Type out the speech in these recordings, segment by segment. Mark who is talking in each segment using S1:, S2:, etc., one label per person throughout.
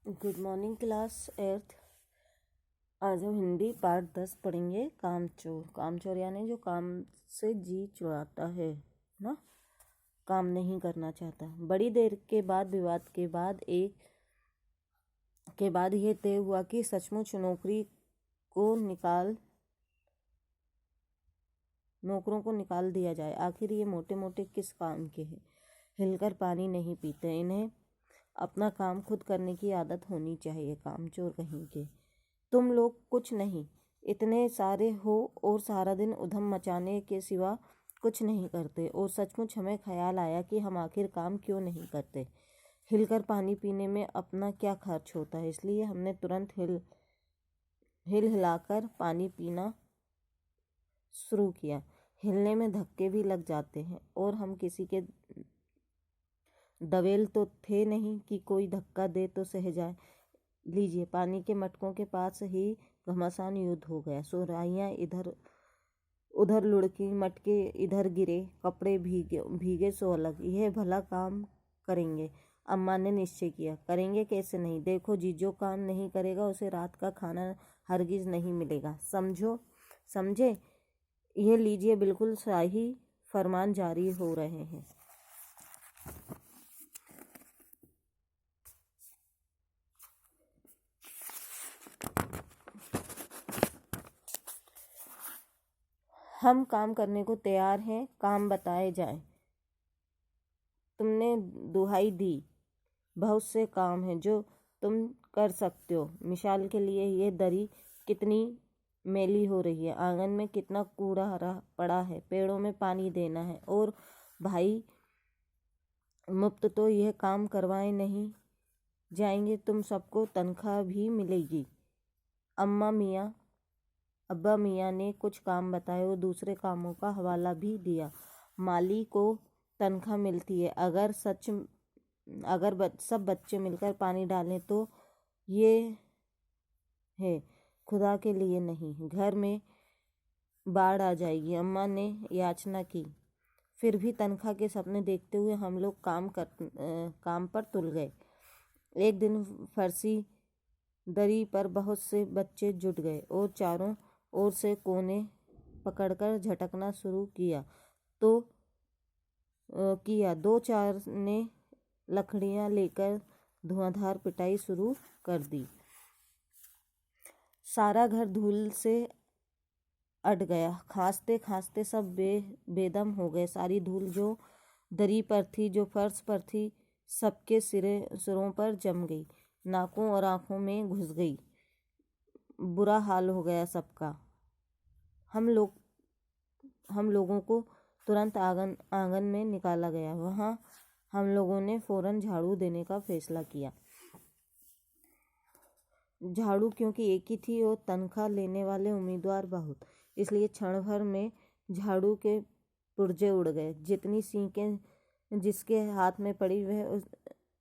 S1: Good morning class earth. आज हम Hindi part 10 पढ़ेंगे। कामचोर। कामचोर यानी जो काम से जी चुराता है ना, काम नहीं करना चाहता। बड़ी देर के बाद विवाद के बाद यह तय हुआ कि सचमुच नौकरों को निकाल दिया जाए। आखिर ये मोटे मोटे किस काम के हैं? हिलकर पानी नहीं पीते, इन्हें अपना काम खुद करने की आदत होनी चाहिए। कामचोर कहीं के। तुम लोग कुछ नहीं, इतने सारे हो और सारा दिन उधम मचाने के सिवा कुछ नहीं करते। और सचमुच हमें ख्याल आया कि हम आखिर काम क्यों नहीं करते। हिलकर पानी पीने में अपना क्या खर्च होता है, इसलिए हमने तुरंत हिलाकर पानी पीना शुरू किया। हिलने में धक्के भी लग जाते हैं और हम किसी के दवेल तो थे नहीं कि कोई धक्का दे तो सह जाए। लीजिए, पानी के मटकों के पास ही घमासान युद्ध हो गया। सुराहियाँ इधर उधर लुढ़की, मटके इधर गिरे, कपड़े भीगे सो अलग। यह भला काम करेंगे? अम्मा ने निश्चय किया। करेंगे कैसे नहीं? देखो जी, जो काम नहीं करेगा उसे रात का खाना हरगिज नहीं मिलेगा। समझे? यह लीजिए, बिल्कुल शाही फरमान जारी हो रहे हैं। हम काम करने को तैयार हैं, काम बताए जाएं। तुमने दुहाई दी, बहुत से काम हैं जो तुम कर सकते हो। मिसाल के लिए, ये दरी कितनी मैली हो रही है, आंगन में कितना कूड़ा पड़ा है, पेड़ों में पानी देना है। और भाई, मुफ्त तो यह काम करवाए नहीं जाएंगे, तुम सबको तनख्वाह भी मिलेगी। अब्बा मियाँ ने कुछ काम बताए और दूसरे कामों का हवाला भी दिया। माली को तनख्वाह मिलती है। अगर सब बच्चे मिलकर पानी डालें तो ये है, खुदा के लिए नहीं। घर में बाढ़ आ जाएगी। अम्मा ने याचना की। फिर भी तनख्वाह के सपने देखते हुए हम लोग काम पर तुल गए। एक दिन फर्शी दरी पर बहुत से बच्चे जुट गए और चारों ओर से कोने पकड़कर झटकना शुरू किया। दो चार ने लकड़ियां लेकर धुआंधार पिटाई शुरू कर दी। सारा घर धूल से अट गया। खांसते खांसते सब बेदम हो गए। सारी धूल जो दरी पर थी, जो फर्श पर थी, सबके सिरों पर जम गई, नाकों और आंखों में घुस गई। बुरा हाल हो गया सबका। हम लोगों को तुरंत आंगन में निकाला गया। वहां हम लोगों ने फौरन झाड़ू देने का फैसला किया। झाड़ू क्योंकि एक ही थी और तनख्वाह लेने वाले उम्मीदवार बहुत, इसलिए क्षण भर में झाड़ू के पुर्जे उड़ गए। जितनी सीखें जिसके हाथ में पड़ी वह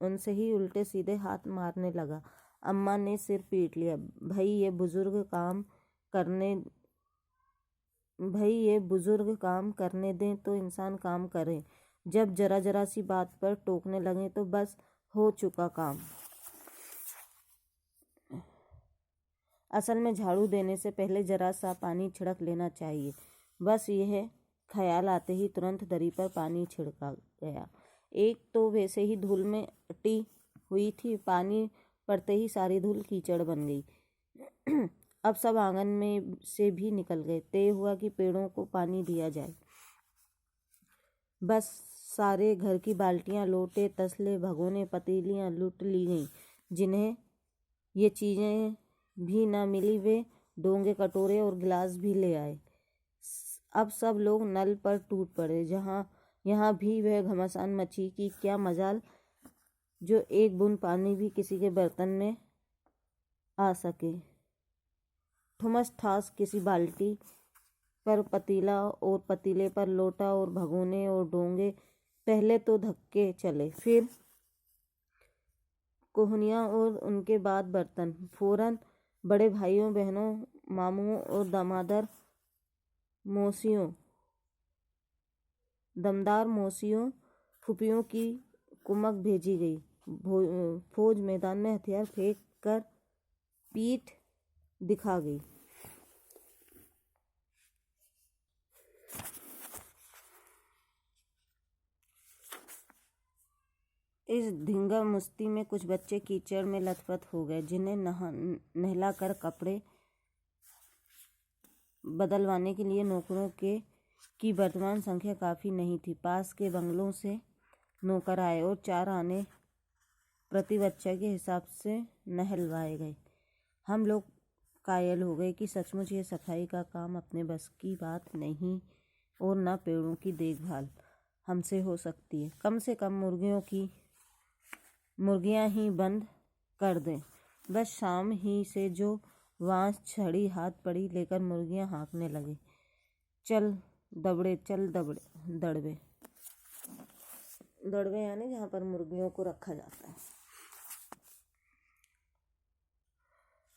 S1: उनसे ही उल्टे सीधे हाथ मारने लगा। अम्मा ने सिर पीट लिया। भाई ये बुजुर्ग काम करने दें तो इंसान काम करे। जब जरा जरा सी बात पर टोकने लगे तो बस हो चुका काम। असल में झाड़ू देने से पहले जरा सा पानी छिड़क लेना चाहिए। बस यह ख्याल आते ही तुरंत दरी पर पानी छिड़का गया। एक तो वैसे ही धूल में अटी हुई थी, पानी पड़ते ही सारी धूल कीचड़ बन गई। अब सब आंगन में से भी निकल गए। तय हुआ कि पेड़ों को पानी दिया जाए। बस सारे घर की बाल्टियां, लोटे, तसले, भगोने, पतीलियां लूट ली गईं। जिन्हें ये चीजें भी ना मिली वे डोंगे, कटोरे और गिलास भी ले आए। अब सब लोग नल पर टूट पड़े। यहाँ भी वह घमासान मची कि क्या मजाल जो एक बूंद पानी भी किसी के बर्तन में आ सके। ठुमस ठास किसी बाल्टी पर पतीला और पतीले पर लोटा और भगोने और डोंगे। पहले तो धक्के चले, फिर कोहनियाँ और उनके बाद बर्तन। फौरन बड़े भाइयों, बहनों, मामुओं और दमदार मौसियों, फूफियों की कुमक भेजी गई। फौज मैदान में हथियार फेंक कर पीठ दिखा गई। इस धींगा मुश्ती में कुछ बच्चे कीचड़ में लथपथ हो गए, जिन्हें नहलाकर कपड़े बदलवाने के लिए नौकरों की वर्तमान संख्या काफ़ी नहीं थी। पास के बंगलों से नौकर आए और 4 आने प्रति बच्चा के हिसाब से नहलवाए गए। हम लोग कायल हो गए कि सचमुच ये सफाई का काम अपने बस की बात नहीं और न पेड़ों की देखभाल हमसे हो सकती है। कम से कम मुर्गियां ही बंद कर दें। बस शाम ही से जो वांस छड़ी हाथ पड़ी लेकर मुर्गियां हाँकने लगे। चल दबड़े दड़बे यानी जहाँ पर मुर्गियों को रखा जाता है।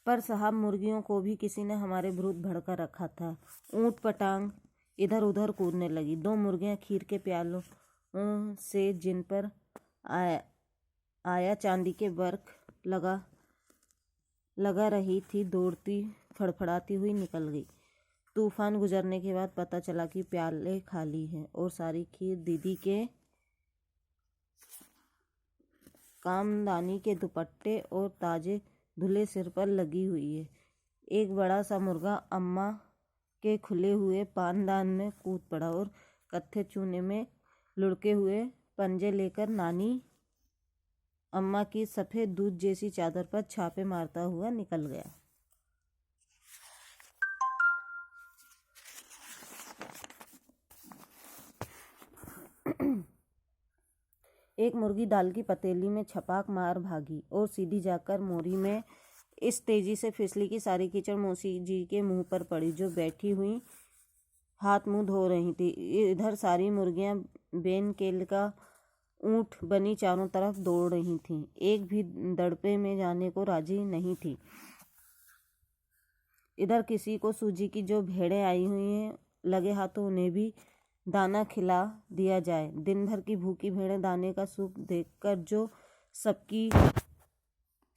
S1: पर साहब, मुर्गियों को भी किसी ने हमारे विरुद्ध भड़का रखा था। ऊंट पटांग इधर उधर कूदने लगी। 2 मुर्गियां खीर के प्यालों से जिन पर आया चांदी के वर्क लगा रही थी, दौड़ती फड़फड़ाती हुई निकल गई। तूफान गुजरने के बाद पता चला कि प्याले खाली हैं और सारी खीर दीदी के कामदानी के दुपट्टे और ताजे धुले सिर पर लगी हुई है। एक बड़ा सा मुर्गा अम्मा के खुले हुए पानदान में कूद पड़ा और कत्थे चूने में लुढ़के हुए पंजे लेकर नानी अम्मा की सफ़ेद दूध जैसी चादर पर छापे मारता हुआ निकल गया। एक मुर्गी दाल की पतीली में छपाक मार भागी और सीधी जाकर मोरी में इस तेजी से फिसली कि सारी कीचड़ मौसी जी के मुंह पर पड़ी, जो बैठी हुई हाथ मुंह धो रही थी। इधर सारी मुर्गियां बेन केल का ऊंट बनी चारों तरफ दौड़ रही थीं। एक भी दड़पे में जाने को राजी नहीं थी। इधर किसी को सूजी की जो भेड़ें आई हुई हैं, लगे हाथों उन्हें भी दाना खिला दिया जाए। दिन भर की भूखी भेड़ें दाने का सूप देखकर जो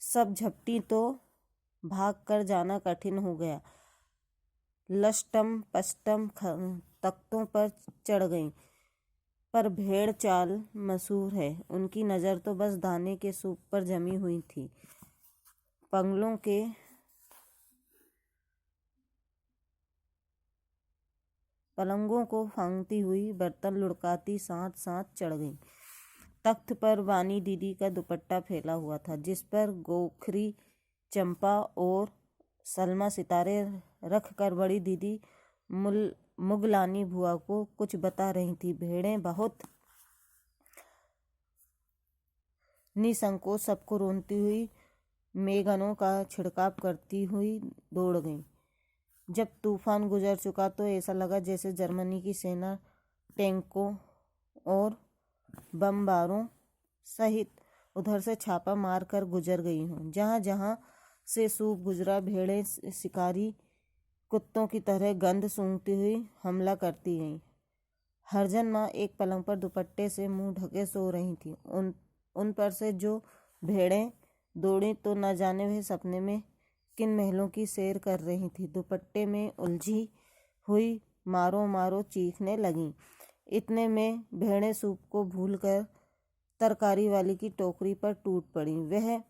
S1: सब झपटी तो भाग कर जाना कठिन हो गया। लष्टम पष्टम तख्तों पर चढ़ गईं, पर भेड़ चाल मशहूर है। उनकी नज़र तो बस दाने के सूप पर जमी हुई थी। पलंगों को फांगती हुई बर्तन लुढ़काती साथ चढ़ गईं। तख्त पर वानी दीदी का दुपट्टा फैला हुआ था, जिस पर गोखरी, चंपा और सलमा सितारे रख कर बड़ी दीदी मुगलानी बुआ को कुछ बता रही थी। भेड़ें बहुत निसंकोच सबको रोनती हुई मेघनों का छिड़काव करती हुई दौड़ गईं। जब तूफान गुजर चुका तो ऐसा लगा जैसे जर्मनी की सेना टैंकों और बमबारों सहित उधर से छापा मार कर गुजर गई हूँ। जहाँ जहाँ से सूप गुजरा, भेड़ें शिकारी कुत्तों की तरह गंध सूंघती हुई हमला करती गईं। हरजन माँ एक पलंग पर दुपट्टे से मुंह ढके सो रही थी। उन पर से जो भेड़ें दौड़ी तो न जाने वह सपने में किन महलों की सैर कर रही थी। दुपट्टे में उलझी हुई मारो मारो चीखने लगीं। इतने में भेड़ें सूप को भूलकर तरकारी वाली की टोकरी पर टूट पड़ी। वह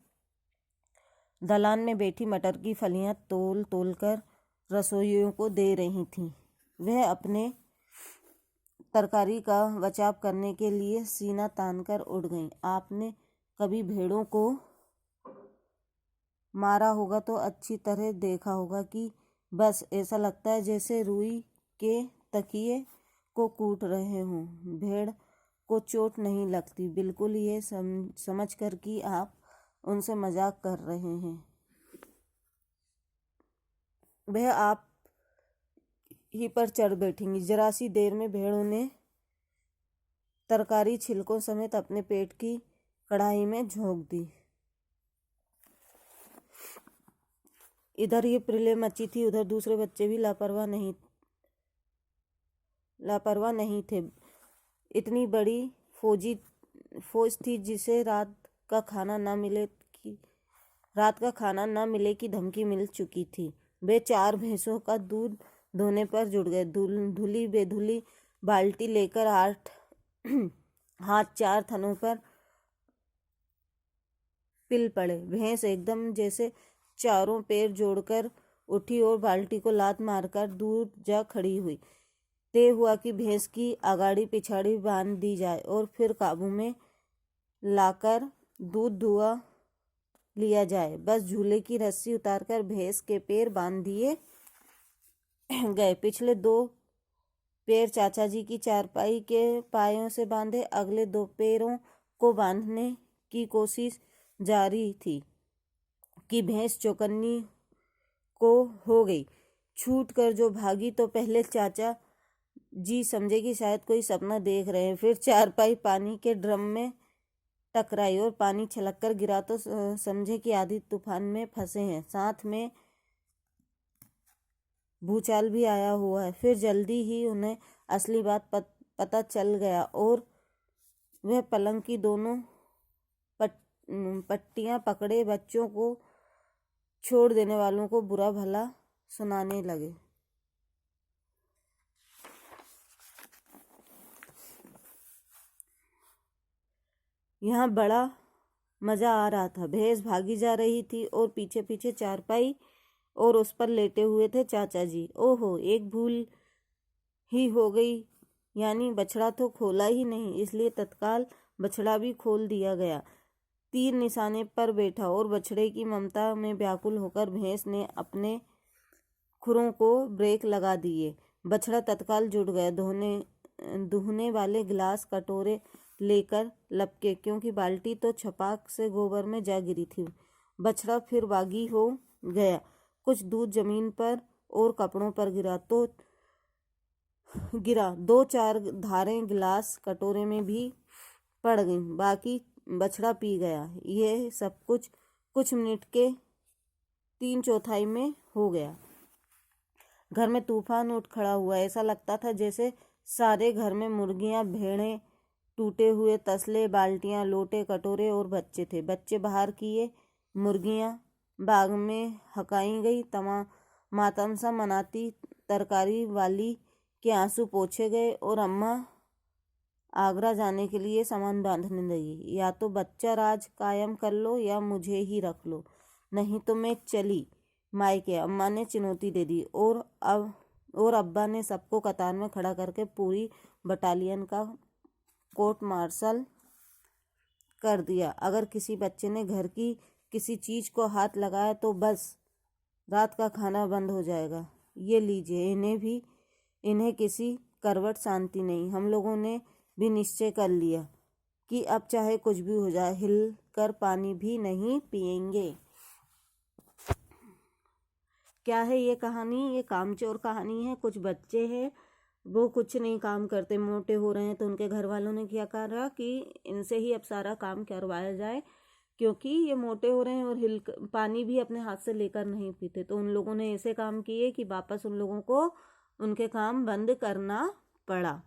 S1: दलान में बैठी मटर की फलियां तोल कर रसोइयों को दे रही थीं। वह अपने तरकारी का बचाव करने के लिए सीना तान कर उठ गईं। आपने कभी भेड़ों को मारा होगा तो अच्छी तरह देखा होगा कि बस ऐसा लगता है जैसे रुई के तकिए को कूट रहे हों। भेड़ को चोट नहीं लगती, बिल्कुल ये समझ कर कि आप उनसे मजाक कर रहे हैं। वह आप ही पर चढ़ बैठेंगी। जरा सी देर में भेड़ों ने तरकारी छिलकों समेत अपने पेट की कढ़ाई में झोंक दी। इधर ये प्रलय मची थी, उधर दूसरे बच्चे भी लापरवाह नहीं थे। इतनी बड़ी फौज थी जिसे रात का खाना न मिले की धमकी मिल चुकी थी। वे 4 भैंसों का दूध धोने पर जुट गए। धुली बेधुली बाल्टी लेकर 8 हाथ 4 थनों पर पिल पड़े। भैंस एकदम जैसे चारों पैर जोड़कर उठी और बाल्टी को लात मारकर दूर जा खड़ी हुई। तय हुआ कि भैंस की आगाड़ी पिछाड़ी बांध दी जाए और फिर काबू में लाकर दूध धुआ लिया जाए। बस झूले की रस्सी उतारकर भैंस के पैर बांध दिए गए। पिछले 2 पैर चाचा जी की चारपाई के पायों से बांधे, अगले 2 पैरों को बांधने की कोशिश जारी थी कि भैंस चौकन्नी को हो गई। छूट कर जो भागी तो पहले चाचा जी समझे कि शायद कोई सपना देख रहे हैं। फिर चारपाई पानी के ड्रम में टकराई और पानी छलक कर गिरा तो समझे कि आधी तूफान में फंसे हैं। साथ में भूचाल भी आया हुआ है। फिर जल्दी ही उन्हें असली बात पता चल गया और वह पलंग की दोनों पट्टियां पकड़े बच्चों को छोड़ देने वालों को बुरा भला सुनाने लगे। यहाँ बड़ा मजा आ रहा था। भैंस भागी जा रही थी और पीछे पीछे चारपाई और उस पर लेटे हुए थे चाचा जी। ओहो, एक भूल ही हो गई, यानी बछड़ा तो खोला ही नहीं, इसलिए तत्काल बछड़ा भी खोल दिया गया। तीर निशाने पर बैठा और बछड़े की ममता में व्याकुल होकर भैंस ने अपने खुरों को ब्रेक लगा दिए। बछड़ा तत्काल जुट गया। दुहने वाले गिलास कटोरे लेकर लपके, क्योंकि बाल्टी तो छपाक से गोबर में जा गिरी थी। बछड़ा फिर बागी हो गया। कुछ दूध जमीन पर और कपड़ों पर गिरा। 2-4 धारें गिलास कटोरे में भी पड़ गईं। बाकी बछड़ा पी गया। यह सब कुछ मिनट के 3/4 में हो गया। घर में तूफान उठ खड़ा हुआ। ऐसा लगता था जैसे सारे घर में मुर्गियां, भेड़ें, टूटे हुए तसले, बाल्टियां, लोटे, कटोरे और बच्चे थे। बच्चे बाहर किए, मुर्गियां बाग में हकाई गई। मातम सा मनाती तरकारी वाली के आंसू पोंछे गए और अम्मा आगरा जाने के लिए सामान बांधने लगी। या तो बच्चा राज कायम कर लो या मुझे ही रख लो, नहीं तो मैं चली मायके, अम्मा ने चुनौती दे दी। और अब्बा ने सबको कतार में खड़ा करके पूरी बटालियन का कोर्ट मार्शल कर दिया। अगर किसी बच्चे ने घर की किसी चीज को हाथ लगाया तो बस रात का खाना बंद हो जाएगा। ये लीजिए, इन्हें किसी करवट शांति नहीं। हम लोगों ने भी निश्चय कर लिया कि अब चाहे कुछ भी हो जाए, हिल कर पानी भी नहीं पिएंगे। क्या है ये कहानी? ये कामचोर कहानी है। कुछ बच्चे हैं, वो कुछ नहीं काम करते, मोटे हो रहे हैं, तो उनके घर वालों ने क्या करा कि इनसे ही अब सारा काम करवाया जाए, क्योंकि ये मोटे हो रहे हैं और पानी भी अपने हाथ से लेकर नहीं पीते। तो उन लोगों ने ऐसे काम किए कि वापस उन लोगों को उनके काम बंद करना पड़ा।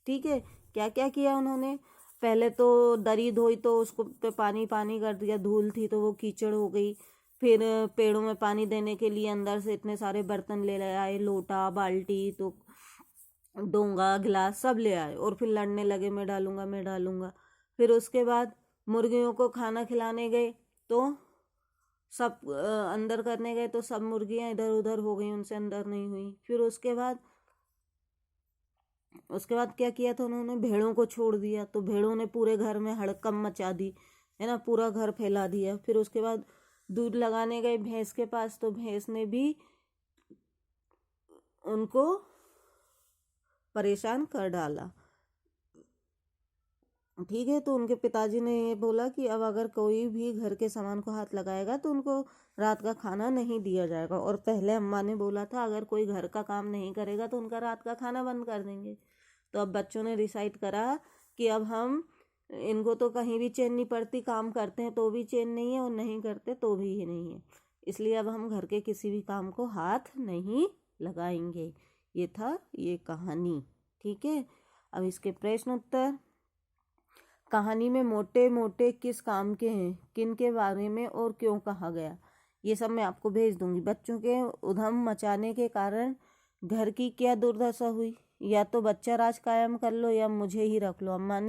S1: ठीक है, क्या क्या किया उन्होंने? पहले तो दरी धोई तो उसको पे पानी कर दिया, धूल थी तो वो कीचड़ हो गई। फिर पेड़ों में पानी देने के लिए अंदर से इतने सारे बर्तन ले आए, लोटा, बाल्टी, तो डोंगा, गिलास सब ले आए और फिर लड़ने लगे, मैं डालूंगा। फिर उसके बाद मुर्गियों को खाना खिलाने गए तो सब अंदर करने गए तो सब मुर्गियां इधर उधर हो गई, उनसे अंदर नहीं हुई। फिर उसके बाद क्या किया था उन्होंने? भेड़ों को छोड़ दिया, तो भेड़ों ने पूरे घर में हड़कंप मचा दी, है ना, पूरा घर फैला दिया। फिर उसके बाद दूध लगाने गए भैंस के पास, तो भैंस ने भी उनको परेशान कर डाला। ठीक है, तो उनके पिताजी ने ये बोला कि अब अगर कोई भी घर के सामान को हाथ लगाएगा तो उनको रात का खाना नहीं दिया जाएगा। और पहले अम्मा ने बोला था अगर कोई घर का काम नहीं करेगा तो उनका रात का खाना बंद कर देंगे। तो अब बच्चों ने डिसाइड करा कि अब हम इनको तो कहीं भी चैन नहीं पड़ती, काम करते हैं तो भी चैन नहीं है और नहीं करते तो भी नहीं है, इसलिए अब हम घर के किसी भी काम को हाथ नहीं लगाएंगे। ये था ये कहानी। ठीक है, अब इसके प्रश्न उत्तर। कहानी में मोटे मोटे किस काम के हैं, किन के बारे में और क्यों कहा गया, ये सब मैं आपको भेज दूंगी। बच्चों के उधम मचाने के कारण घर की क्या दुर्दशा हुई, या तो बच्चा राज कायम कर लो या मुझे ही रख लो। अम्मा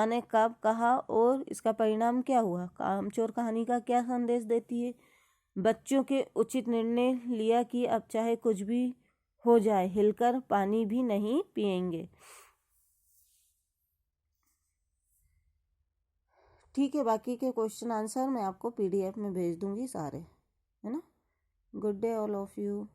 S1: ने कब कहा और इसका परिणाम क्या हुआ। कामचोर कहानी का क्या संदेश देती है। बच्चों के उचित निर्णय लिया कि अब चाहे कुछ भी हो जाए हिलकर पानी भी नहीं पिएंगे। ठीक है, बाकी के क्वेश्चन आंसर मैं आपको PDF में भेज दूंगी सारे, है ना। Good day all of you.